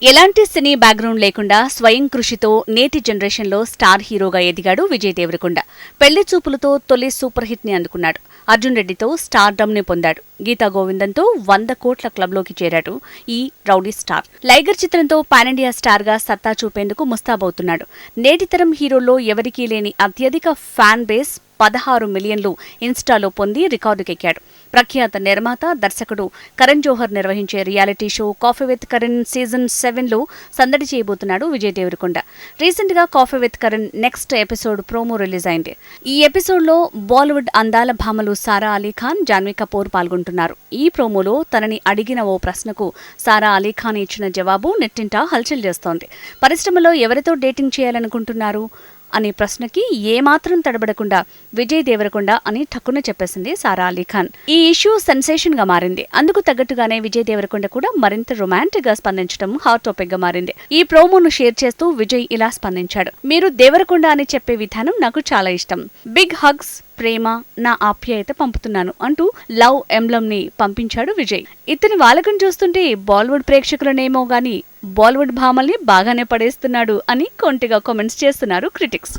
ఎలాంటి cine background లేకుండా స్వయం కృషితో నేటి జనరేషన్లో స్టార్ హీరోగా ఎదిగాడు విజయ్ దేవరకొండ. పెళ్లి చూపులతో తొలి సూపర్ హిట్ ని అందుకున్నాడు. అర్జున్ రెడ్డితో స్టార్డమ్ ని పొందాడు. గీతా గోవిందంతో 100 కోట్ల క్లబ్లోకి చేరాడు ఈ రౌడీ స్టార్. లైగర్ చిత్రంతో పాన్ ఇండియా స్టార్ గా సత్తా చూపేందుకు ముస్తాబవుతున్నాడు. నేటితరం హీరోల్లో ఎవరికీ లేని అత్యధిక ఫ్యాన్ బేస్ 16 మిలియన్లు ఇన్స్టాలో పొంది రికార్డుకెక్కాడు. ప్రఖ్యాత నిర్మాత, దర్శకుడు కరణ్ జోహర్ నిర్వహించే reality show coffee with Karan season 7లో సందడి చేయబోతున్నాడు విజయ్ దేవరకొండ. రీసెంట్ గా coffee with Karan next episode promo release అయింది. ఈ ఎపిసోడ్లో బాలీవుడ్ అందాల భామలు సారా అలీ ఖాన్, జాన్వీ కపూర్ పాల్గొంటున్నారు. ఈ ప్రోమోలో తనని అడిగిన ఓ ప్రశ్నకు సారా అలీ ఖాన్ ఇచ్చిన జవాబు నెట్టింట హల్చల్ చేస్తోంది. పరిశ్రమలో ఎవరితో డేటింగ్ చేయాలనుకుంటున్నారు అనే ప్రశ్నకి ఏమాత్రం తడబడకుండా విజయ్ దేవరకొండ అని ఠక్కున చెప్పేసింది సారా అలీ ఖాన్. ఈ ఇష్యూ సెన్సేషన్ గా మారింది. అందుకు తగ్గట్టుగానే విజయ్ దేవరకొండ కూడా మరింత రొమాంటిక్ గా స్పందించడం హాట్ టాపిక్ గా మారింది. ఈ ప్రోమోను షేర్ చేస్తూ విజయ్ ఇలా స్పందించాడు. మీరు దేవరకొండ అని చెప్పే విధానం నాకు చాలా ఇష్టం. బిగ్ హగ్స్, ప్రేమ, నా ఆప్యాయత పంపుతున్నాను అంటూ లవ్ ఎంబ్లమ్ ని పంపించాడు విజయ్. ఇతని వాలకం చూస్తుంటే బాలీవుడ్ ప్రేక్షకులనేమో గాని బాలీవుడ్ భామల్ని బాగానే పడేస్తున్నాడు అని కొంటిగా కామెంట్స్ చేస్తున్నారు క్రిటిక్స్.